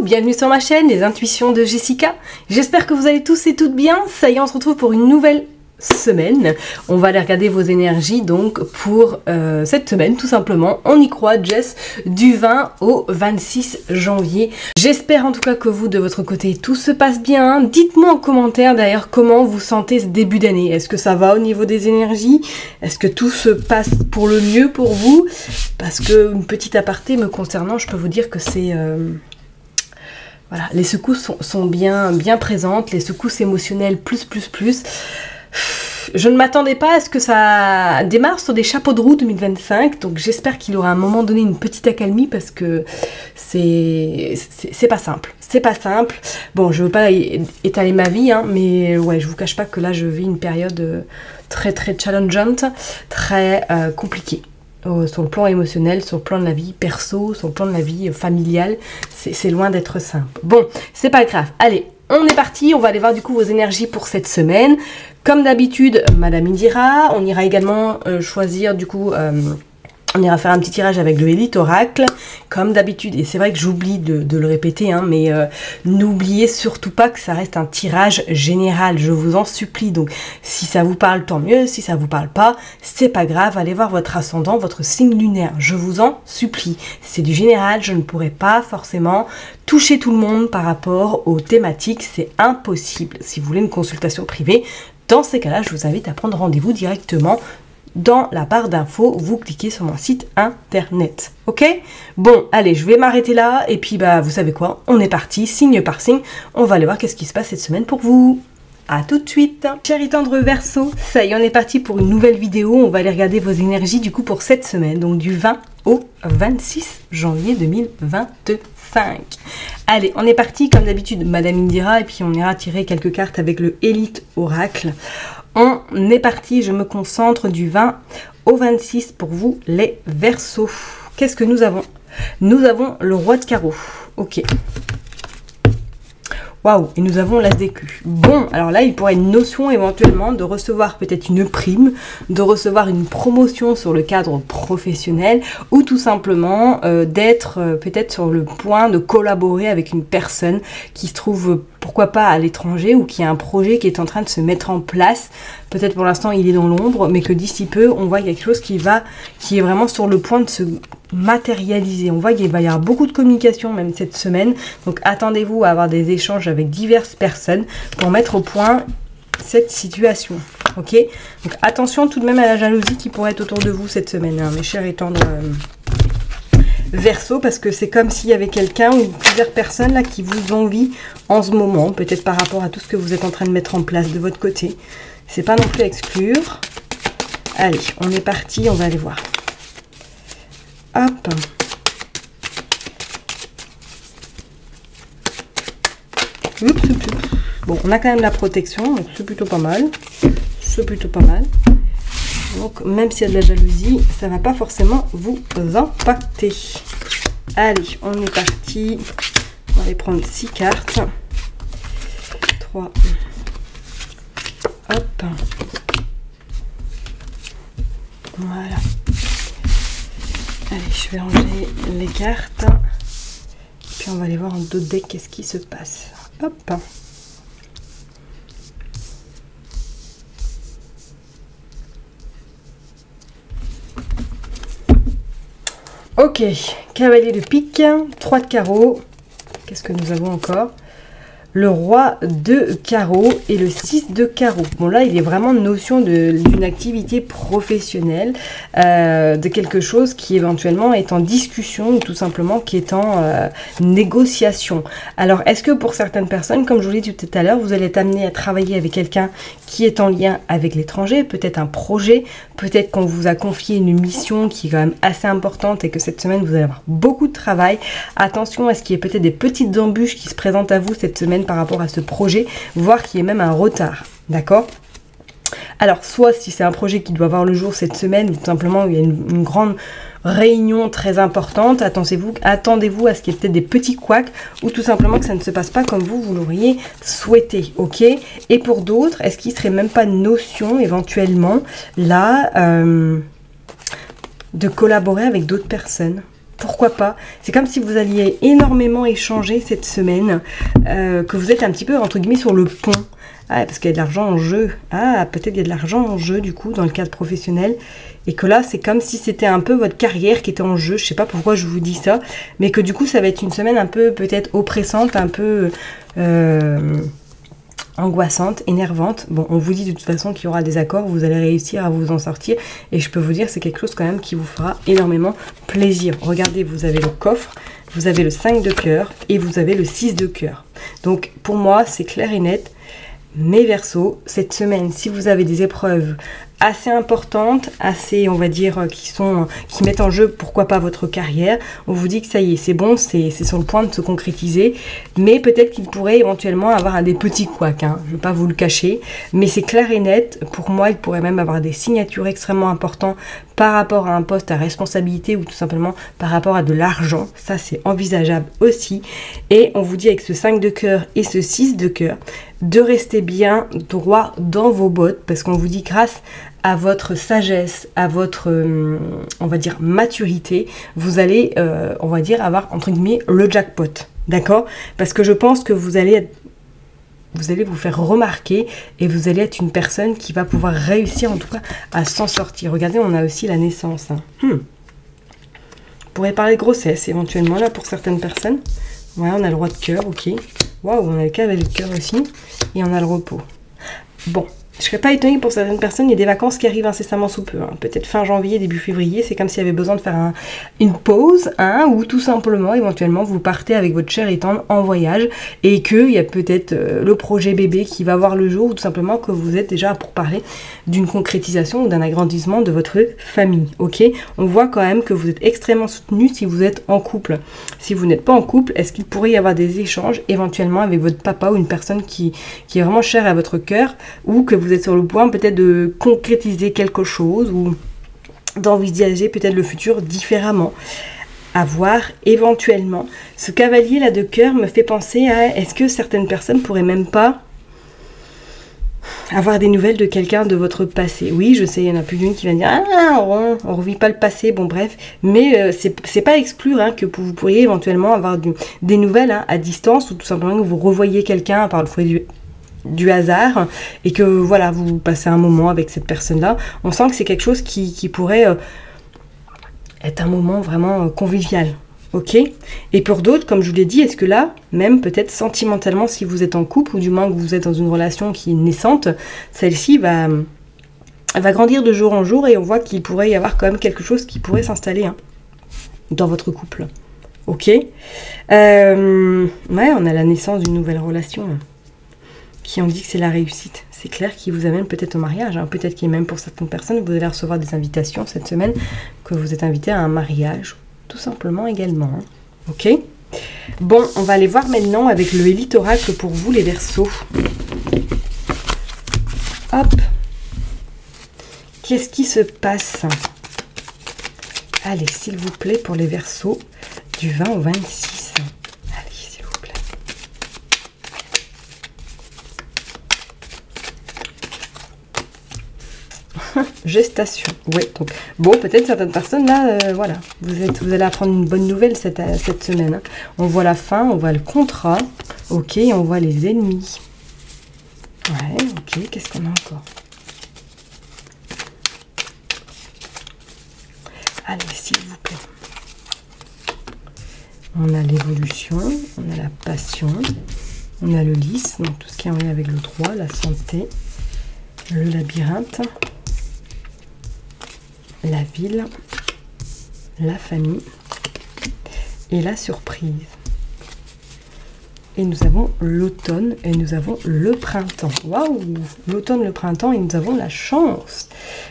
bienvenue sur ma chaîne, les intuitions de Jessica. J'espère que vous allez tous et toutes bien. Ça y est, on se retrouve pour une nouvelle semaine. On va aller regarder vos énergies donc pour cette semaine, tout simplement. On y croit, Jess, du 20 au 26 janvier. J'espère en tout cas que vous, de votre côté, tout se passe bien. Dites-moi en commentaire d'ailleurs comment vous sentez ce début d'année. Est-ce que ça va au niveau des énergies? Est-ce que tout se passe pour le mieux pour vous? Parce que, une petite aparté me concernant, je peux vous dire que c'est... voilà, les secousses sont bien présentes, les secousses émotionnelles plus. Je ne m'attendais pas à ce que ça démarre sur des chapeaux de roue 2025, donc j'espère qu'il aura à un moment donné une petite accalmie parce que c'est pas simple. C'est pas simple. Bon, je veux pas étaler ma vie, hein, mais ouais, je vous cache pas que là je vis une période très challengeante, très compliquée. Sur le plan émotionnel, sur le plan de la vie perso, sur le plan de la vie familiale, c'est loin d'être simple. Bon, c'est pas grave. Allez, on est parti, on va aller voir du coup vos énergies pour cette semaine. Comme d'habitude, Madame Indira, on ira également choisir du coup... on ira faire un petit tirage avec le Elite Oracle, comme d'habitude. Et c'est vrai que j'oublie de le répéter, hein, mais n'oubliez surtout pas que ça reste un tirage général. Je vous en supplie. Donc, si ça vous parle, tant mieux. Si ça vous parle pas, c'est pas grave. Allez voir votre ascendant, votre signe lunaire. Je vous en supplie. C'est du général. Je ne pourrai pas forcément toucher tout le monde par rapport aux thématiques. C'est impossible. Si vous voulez une consultation privée, dans ces cas-là, je vous invite à prendre rendez-vous directement dans la barre d'infos, vous cliquez sur mon site internet. Ok? Bon, allez, je vais m'arrêter là. Et puis, bah, vous savez quoi? On est parti, signe par signe. On va aller voir qu'est-ce qui se passe cette semaine pour vous. A tout de suite. Chéri tendre Verseau, ça y est, on est parti pour une nouvelle vidéo. On va aller regarder vos énergies du coup pour cette semaine. Donc, du 20 au 26 janvier 2025. Allez, on est parti comme d'habitude, Madame Indira. Et puis, on ira tirer quelques cartes avec le Elite Oracle. On est parti, je me concentre du 20 au 26 pour vous les Verseaux. Qu'est-ce que nous avons? Nous avons le roi de carreau. Ok. Waouh, et nous avons l'as d'écu. Bon, alors là, il pourrait être une notion éventuellement de recevoir peut-être une prime, de recevoir une promotion sur le cadre professionnel ou tout simplement d'être peut-être sur le point de collaborer avec une personne qui se trouve, pourquoi pas, à l'étranger ou qui a un projet qui est en train de se mettre en place. Peut-être pour l'instant, il est dans l'ombre, mais que d'ici peu, on voit quelque chose qui est vraiment sur le point de se matérialiser. On voit qu'il va y avoir beaucoup de communication même cette semaine, donc attendez-vous à avoir des échanges avec diverses personnes pour mettre au point cette situation. Ok, donc attention tout de même à la jalousie qui pourrait être autour de vous cette semaine, hein, mes chers et tendres Verseau, parce que c'est comme s'il y avait quelqu'un ou plusieurs personnes là qui vous envient en ce moment, peut-être par rapport à tout ce que vous êtes en train de mettre en place de votre côté. C'est pas non plus à exclure. Allez, on est parti, on va aller voir. Hop. Oups. Bon, on a quand même la protection, donc c'est plutôt pas mal. C'est plutôt pas mal. Donc, même s'il y a de la jalousie, ça ne va pas forcément vous impacter. Allez, on est parti. On va aller prendre 6 cartes. 3. Hop. Voilà. Allez, je vais ranger les cartes. Puis on va aller voir en deux decks qu'est-ce qui se passe. Hop. Ok, cavalier de pique, 3 de carreau. Qu'est-ce que nous avons encore? Le roi de carreau et le 6 de carreau. Bon là, il est vraiment notion d'une activité professionnelle, de quelque chose qui éventuellement est en discussion ou tout simplement qui est en négociation. Alors, est-ce que pour certaines personnes, comme je vous l'ai dit tout à l'heure, vous allez être amené à travailler avec quelqu'un qui est en lien avec l'étranger, peut-être un projet, peut-être qu'on vous a confié une mission qui est quand même assez importante et que cette semaine, vous allez avoir beaucoup de travail. Attention à ce qu'il y ait peut-être des petites embûches qui se présentent à vous cette semaine par rapport à ce projet, voire qu'il y ait même un retard, d'accord? Alors, soit si c'est un projet qui doit voir le jour cette semaine, ou tout simplement il y a une grande réunion très importante, attendez-vous à ce qu'il y ait peut-être des petits couacs, ou tout simplement que ça ne se passe pas comme vous l'auriez souhaité, ok? Et pour d'autres, est-ce qu'il ne serait même pas notion, éventuellement, là, de collaborer avec d'autres personnes? pourquoi pas. C'est comme si vous alliez énormément échanger cette semaine, que vous êtes un petit peu, entre guillemets, sur le pont. Ah, parce qu'il y a de l'argent en jeu. Ah, peut-être il y a de l'argent en jeu, du coup, dans le cadre professionnel. Et que là, c'est comme si c'était un peu votre carrière qui était en jeu. Je sais pas pourquoi je vous dis ça. Mais que du coup, ça va être une semaine un peu, peut-être, oppressante, un peu angoissante, énervante. Bon, on vous dit de toute façon qu'il y aura des accords, vous allez réussir à vous en sortir. Et je peux vous dire, c'est quelque chose quand même qui vous fera énormément plaisir. Regardez, vous avez le coffre, vous avez le 5 de cœur et vous avez le 6 de cœur. Donc, pour moi, c'est clair et net. Mes Verseaux, cette semaine, si vous avez des épreuves assez importantes, assez, on va dire, qui mettent en jeu, pourquoi pas, votre carrière, on vous dit que ça y est, c'est bon, c'est sur le point de se concrétiser, mais peut-être qu'il pourrait éventuellement avoir des petits couacs, hein, je ne vais pas vous le cacher, mais c'est clair et net, pour moi, il pourrait même avoir des signatures extrêmement importantes par rapport à un poste à responsabilité ou tout simplement par rapport à de l'argent, ça c'est envisageable aussi, et on vous dit avec ce 5 de cœur et ce 6 de cœur, de rester bien droit dans vos bottes, parce qu'on vous dit grâce à votre sagesse, à votre, on va dire, maturité, vous allez, on va dire, avoir, entre guillemets, le jackpot, d'accord? Parce que je pense que vous allez vous faire remarquer et vous allez être une personne qui va pouvoir réussir, en tout cas, à s'en sortir. Regardez, on a aussi la naissance. Hein. On pourrait parler de grossesse, éventuellement, là, pour certaines personnes. Ouais, on a le roi de cœur, ok. Waouh, on a le cavalier de cœur aussi. Et on a le repos. Bon, je ne serais pas étonnée que pour certaines personnes, il y a des vacances qui arrivent incessamment sous peu. Hein. Peut-être fin janvier, début février. C'est comme s'il y avait besoin de faire une pause, hein, ou tout simplement, éventuellement, vous partez avec votre chair et tendre en voyage. Et qu'il y a peut-être le projet bébé qui va voir le jour, ou tout simplement que vous êtes déjà pour parler d'une concrétisation ou d'un agrandissement de votre famille. Ok, on voit quand même que vous êtes extrêmement soutenu si vous êtes en couple. Si vous n'êtes pas en couple, est-ce qu'il pourrait y avoir des échanges éventuellement avec votre papa ou une personne qui est vraiment chère à votre cœur, ou que vous êtes sur le point peut-être de concrétiser quelque chose ou d'envisager peut-être le futur différemment. À voir éventuellement. Ce cavalier là de cœur me fait penser à est-ce que certaines personnes pourraient même pas avoir des nouvelles de quelqu'un de votre passé. Oui, je sais, il y en a plus d'une qui va dire ah, on revit pas le passé, bon bref, mais c'est pas exclure hein, que vous pourriez éventuellement avoir des nouvelles hein, à distance, ou tout simplement que vous revoyez quelqu'un par le fruit du hasard, et que voilà, vous passez un moment avec cette personne-là. On sent que c'est quelque chose qui pourrait être un moment vraiment convivial. Ok, et pour d'autres, comme je vous l'ai dit, est-ce que là, même peut-être sentimentalement, si vous êtes en couple, ou du moins que vous êtes dans une relation qui est naissante, celle-ci va grandir de jour en jour, et on voit qu'il pourrait y avoir quand même quelque chose qui pourrait s'installer hein, dans votre couple. Ok, ouais, on a la naissance d'une nouvelle relation hein, qui en dit que c'est la réussite. C'est clair qu'il vous amène peut-être au mariage, hein. Peut-être qu'il y a même pour certaines personnes, vous allez recevoir des invitations cette semaine, que vous êtes invité à un mariage, tout simplement également. Hein. Ok. Bon, on va aller voir maintenant avec le Élite Oracle pour vous les Verseaux. Hop. Qu'est-ce qui se passe? Allez, s'il vous plaît, pour les Verseaux, du 20 au 26. Allez, s'il vous plaît. Gestation. Oui, donc bon, peut-être certaines personnes là, voilà, vous allez apprendre une bonne nouvelle cette semaine. Hein. On voit la fin, on voit le contrat, ok, on voit les ennemis. Ouais, ok, qu'est-ce qu'on a encore? Allez, s'il vous plaît. On a l'évolution, on a la passion, on a le lys, donc tout ce qui est en lien avec le droit, la santé, le labyrinthe, la ville, la famille et la surprise. Et nous avons l'automne et nous avons le printemps. Waouh! L'automne, le printemps et nous avons la chance.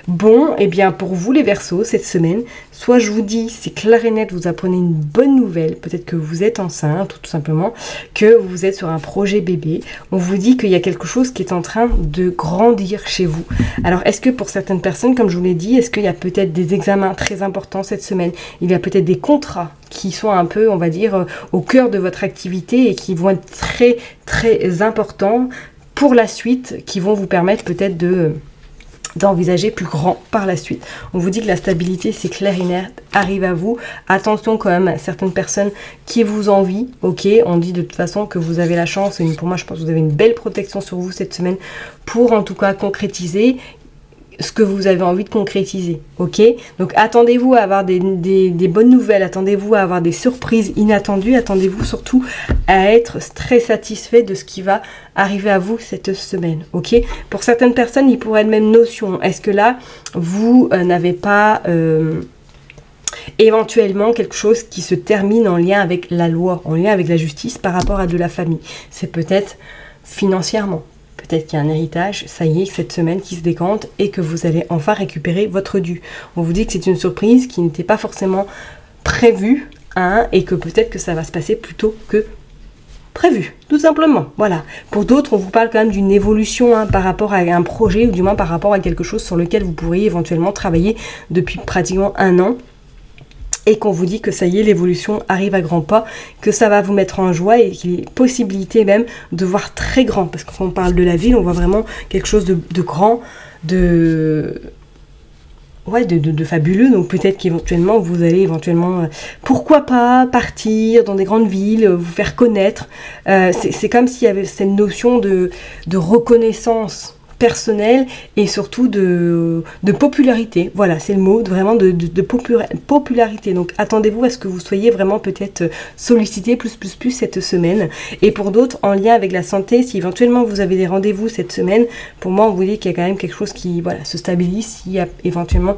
Bon, et bien pour vous les Verseaux, cette semaine, soit je vous dis, c'est clair et net, vous apprenez une bonne nouvelle, peut-être que vous êtes enceinte ou tout simplement que vous êtes sur un projet bébé. On vous dit qu'il y a quelque chose qui est en train de grandir chez vous. Alors, est-ce que pour certaines personnes, comme je vous l'ai dit, est-ce qu'il y a peut-être des examens très importants cette semaine? Il y a peut-être des contrats qui sont un peu, on va dire, au cœur de votre activité et qui vont être très, très importants pour la suite, qui vont vous permettre peut-être d'envisager plus grand par la suite. On vous dit que la stabilité, c'est clair et net, arrive à vous. Attention quand même à certaines personnes qui vous envient, ok? On dit de toute façon que vous avez la chance, et pour moi je pense que vous avez une belle protection sur vous cette semaine pour en tout cas concrétiser ce que vous avez envie de concrétiser, ok? Donc attendez-vous à avoir des bonnes nouvelles, attendez-vous à avoir des surprises inattendues, attendez-vous surtout à être très satisfait de ce qui va arriver à vous cette semaine, ok? Pour certaines personnes, il pourrait être même notion. Est-ce que là, vous n'avez pas éventuellement quelque chose qui se termine en lien avec la loi, en lien avec la justice par rapport à de la famille? C'est peut-être financièrement. Peut-être qu'il y a un héritage, ça y est, cette semaine qui se décante et que vous allez enfin récupérer votre dû. On vous dit que c'est une surprise qui n'était pas forcément prévue, hein, et que peut-être que ça va se passer plus tôt que prévu, tout simplement. Voilà. Pour d'autres, on vous parle quand même d'une évolution, hein, par rapport à un projet, ou du moins par rapport à quelque chose sur lequel vous pourriez éventuellement travailler depuis pratiquement 1 an. Et qu'on vous dit que ça y est, l'évolution arrive à grands pas, que ça va vous mettre en joie et qu'il y a possibilité même de voir très grand. Parce que quand on parle de la ville, on voit vraiment quelque chose de grand, de fabuleux. Donc peut-être qu'éventuellement, vous allez pourquoi pas, partir dans des grandes villes, vous faire connaître. C'est comme s'il y avait cette notion de reconnaissance personnel et surtout de popularité. Voilà, c'est le mot, vraiment de popularité. Donc attendez-vous à ce que vous soyez vraiment peut-être sollicité plus cette semaine. Et pour d'autres, en lien avec la santé, si éventuellement vous avez des rendez-vous cette semaine, pour moi on vous dit qu'il y a quand même quelque chose qui se stabilise. Si éventuellement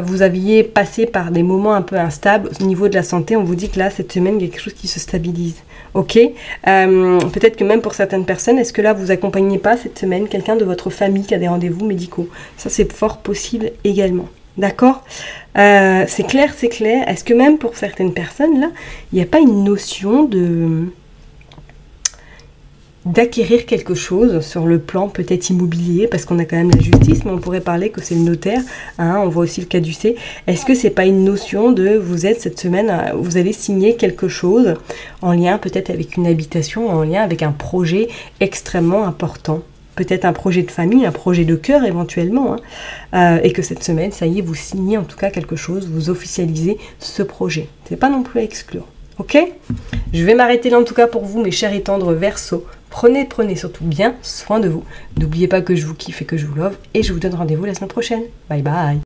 vous aviez passé par des moments un peu instables au niveau de la santé, on vous dit que là cette semaine il y a quelque chose qui se stabilise. Ok, peut-être que même pour certaines personnes, est-ce que là vous accompagnez pas cette semaine quelqu'un de votre famille qui a des rendez-vous médicaux? Ça c'est fort possible également. D'accord, c'est clair, c'est clair. Est-ce que même pour certaines personnes là, il n'y a pas une notion d'acquérir quelque chose sur le plan peut-être immobilier, parce qu'on a quand même la justice, mais on pourrait parler que c'est le notaire, hein, on voit aussi le caducé. Est-ce que c'est pas une notion de vous êtes cette semaine, vous allez signer quelque chose en lien peut-être avec une habitation, en lien avec un projet extrêmement important, peut-être un projet de famille, un projet de cœur éventuellement, hein, et que cette semaine, ça y est, vous signez en tout cas quelque chose, vous officialisez ce projet. C'est pas non plus à exclure. Ok? Je vais m'arrêter là en tout cas pour vous, mes chers et tendres Verseaux. Prenez surtout bien soin de vous. N'oubliez pas que je vous kiffe et que je vous love. Et je vous donne rendez-vous la semaine prochaine. Bye bye!